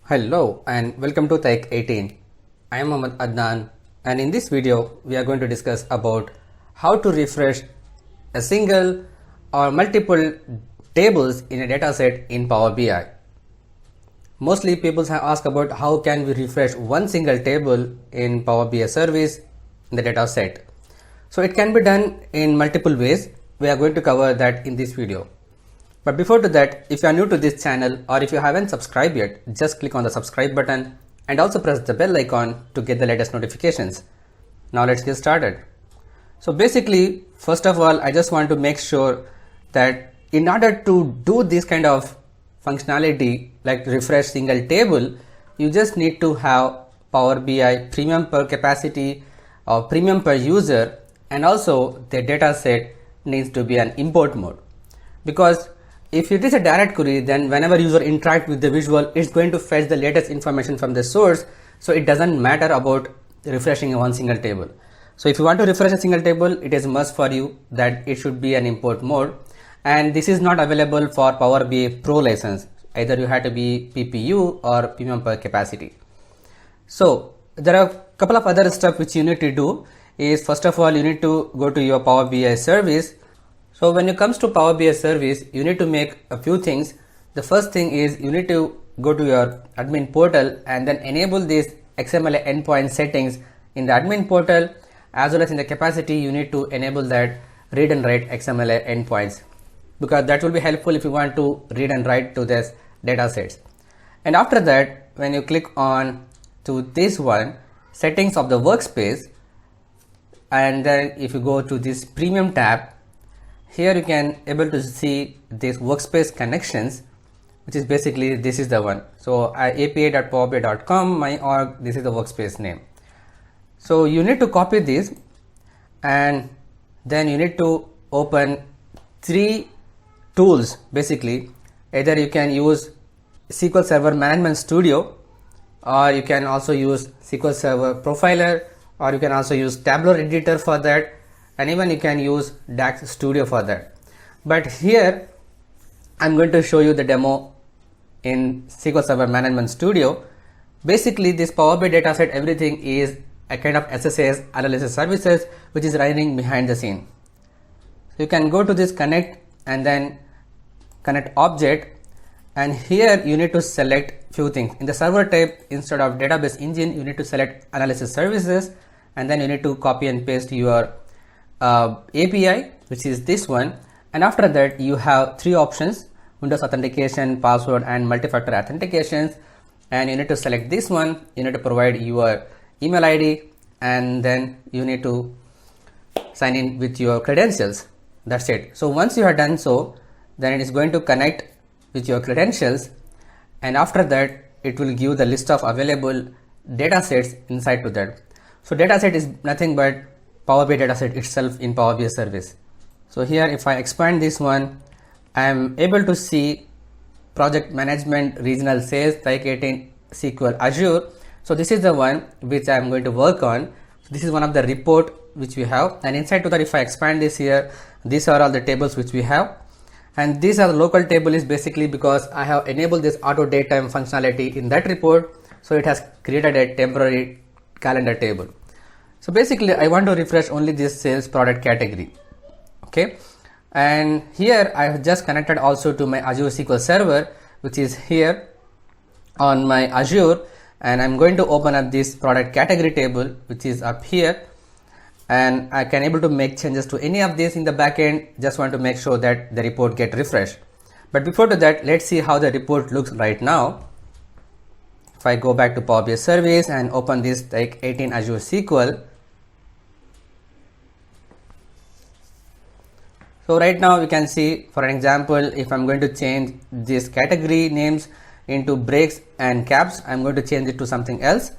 Hello and welcome to taik18. I am Mohammad Adnan, and in this video we are going to discuss about how to refresh a single or multiple tables in a dataset in Power BI. Mostly people have asked about how can we refresh one single table in Power BI service in the dataset. So it can be done in multiple ways. We are going to cover that in this video. But before to that, if you are new to this channel or if you haven't subscribed yet, just click on the subscribe button and also press the bell icon to get the latest notifications. Now let's get started. So basically, first of all, I just want to make sure that in order to do this kind of functionality like refresh single table, you just need to have Power BI premium per capacity or premium per user, and also the dataset needs to be an import mode. Because if it is a direct query, then whenever user interact with the visual, it's going to fetch the latest information from the source. So it doesn't matter about refreshing one single table. So if you want to refresh a single table, it is must for you that it should be an import mode. And this is not available for Power BI Pro license. Either you have to be PPU or premium per capacity. So there are a couple of other steps which you need to do. Is first of all, you need to go to your Power BI service. So when it comes to Power BI service, you need to make a few things. The first thing is you need to go to your admin portal and then enable these XML endpoint settings in the admin portal, as well as in the capacity you need to enable that read and write XML endpoints, because that will be helpful if you want to read and write to this data sets. And after that, when you click on to this one, settings of the workspace, and then if you go to this premium tab, here you can able to see this workspace connections, which is basically this is the one. So apa.powerbi.com my org, this is the workspace name. So you need to copy this, and then you need to open three tools. Basically, either you can use SQL Server Management Studio, or you can also use SQL Server Profiler, or you can also use Tableau Editor for that, and even you can use DAX Studio for that. But here I'm going to show you the demo in SQL Server Management Studio. Basically, this Power BI dataset, everything is a kind of SSAS analysis services which is running behind the scene. So you can go to this connect and then connect object, and here you need to select few things. In the server type, instead of database engine, you need to select analysis services, and then you need to copy and paste your API, which is this one. And after that, you have three options: Windows authentication, password, and multi-factor authentications. And you need to select this one. You need to provide your email ID, and then you need to sign in with your credentials. That's it. So once you have done so, then it is going to connect with your credentials, and after that it will give the list of available data sets inside to that. So dataset is nothing but Power BI dataset itself in Power BI service. So here if I expand this one, I am able to see project management regional sales taik18 SQL Azure. So this is the one which I am going to work on. So this is one of the report which we have, and inside to that, if I expand this here, these are all the tables which we have, and these are the local table is basically because I have enabled this auto date time functionality in that report. So it has created a temporary calendar table. So basically I want to refresh only this sales product category. Okay, and here I have just connected also to my Azure SQL Server, which is here on my Azure, and I'm going to open up this product category table which is up here, and I can able to make changes to any of this in the backend. Just want to make sure that the report get refreshed. But before to that, let's see how the report looks right now. If I go back to Power BI service and open this taik18 Azure SQL. So right now we can see, for an example, if I'm going to change this category names into breaks and caps, I'm going to change it to something else.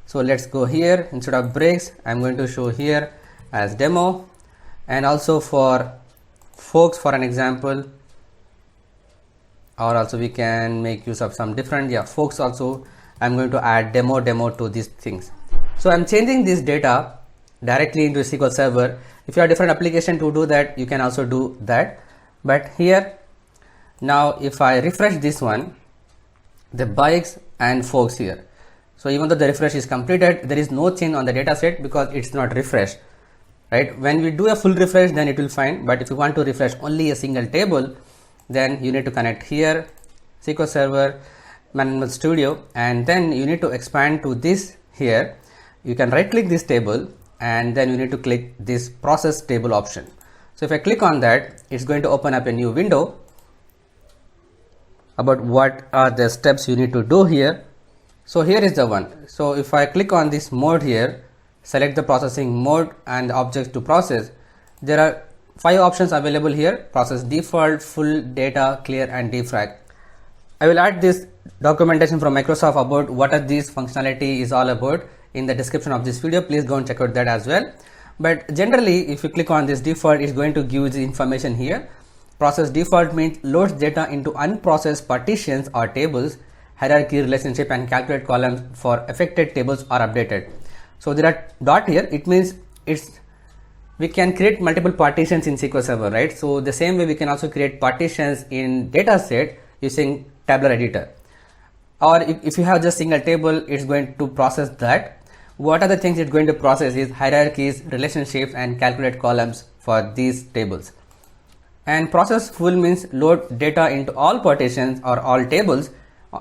So let's go here. Instead of breaks, I'm going to show here as demo, and also for folks, for an example, or also we can make use of some different, folks also, I'm going to add demo to these things. So I'm changing this data directly into SQL Server. If you have different application to do that, you can also do that. But here Now if I refresh this one, the bikes and folks here. So even though the refresh is completed, there is no change on the data set because it's not refreshed, right? When we do a full refresh, then it will find, but if you want to refresh only a single table, then you need to connect here SQL Server Management Studio, and then you need to expand to this here. You can right click this table and then you need to click this process table option. So if I click on that, it's going to open up a new window about what are the steps you need to do here. So here is the one. So if I click on this mode here, select the processing mode and the objects to process, there are 5 options available here: process default, full, data, clear and defrag. I will add this documentation from Microsoft about what are these functionality is all about in the description of this video. Please go and check out that as well. But generally, if you click on this default, it's going to give the information here. Process default means loads data into unprocessed partitions or tables, hierarchy, relationship and calculate columns for affected tables are updated. So there are dot here. It means we can create multiple partitions in SQL Server, right? So the same way we can also create partitions in Dataset using tabular editor. Or if you have just single table, it's going to process that. What are the things it's going to process is hierarchies, relationships and calculate columns for these tables. And process full means load data into all partitions or all tables,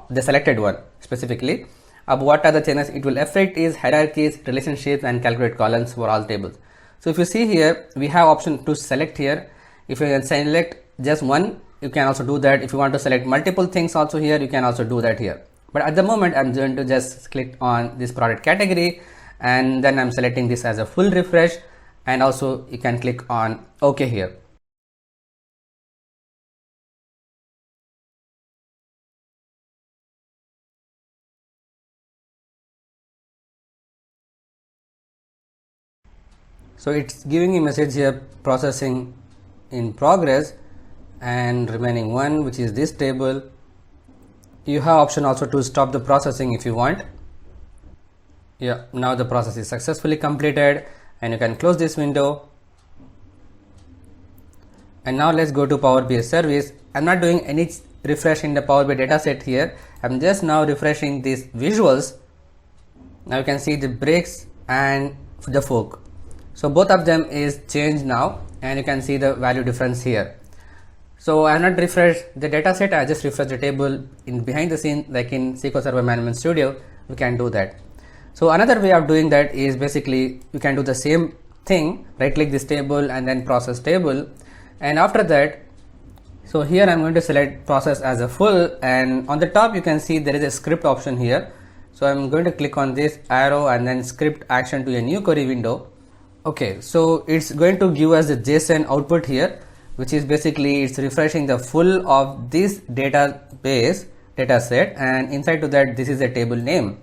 the selected one specifically. What are the changes it will affect is hierarchies, relationships and calculate columns for all tables. So if you see here, we have option to select here. If you can select just one, you can also do that. If you want to select multiple things also here, you can also do that here. But at the moment, I'm going to just click on this product category and then I'm selecting this as a full refresh, and also you can click on OK here. So it's giving a message here, processing in progress, and remaining one, which is this table. You have option also to stop the processing if you want. Yeah, now the process is successfully completed and you can close this window. And now let's go to Power BI service. I'm not doing any refresh in the Power BI dataset here. I'm just now refreshing these visuals. Now you can see the breaks and the fork. So both of them is changed now and you can see the value difference here. So I have not refreshed the dataset, I just refreshed the table in behind the scene, like in SQL Server Management Studio, you can do that. So another way of doing that is basically you can do the same thing, right click this table and then process table, and after that, so here I'm going to select process as a full, and on the top you can see there is a script option here. So I'm going to click on this arrow and then script action to a new query window. Okay, so it's going to give us the JSON output here, which is basically it's refreshing the full of this database dataset, and inside to that this is a table name.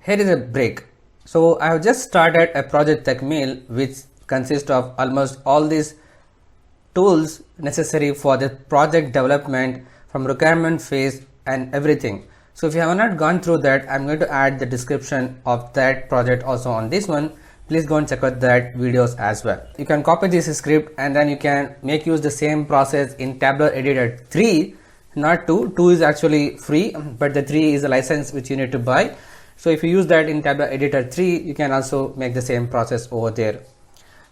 Here is a break. So I have just started a project TechMail which consists of almost all these tools necessary for the project development from requirement phase and everything. So if you have not gone through that, I'm going to add the description of that project also on this one. Please go and check out that videos as well. You can copy this script and then you can make use the same process in Tabular Editor 3, not 2. 2 is actually free, but the 3 is a license which you need to buy. So if you use that in Tabular Editor 3, you can also make the same process over there.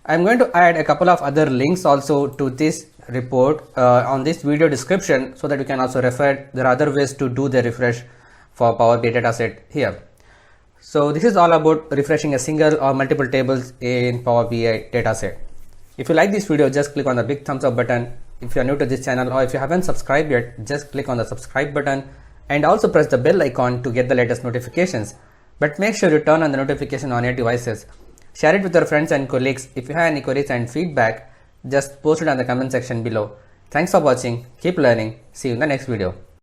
I'm going to add a couple of other links also to this report on this video description, so that you can also refer. There are other ways to do the refresh for Power BI dataset here. So this is all about refreshing a single or multiple tables in Power BI dataset. If you like this video, just click on the big thumbs up button. If you are new to this channel or if you haven't subscribed yet, just click on the subscribe button and also press the bell icon to get the latest notifications. But make sure you turn on the notification on your devices. Share it with your friends and colleagues. If you have any queries and feedback, just post it on the comment section below. Thanks for watching. Keep learning. See you in the next video.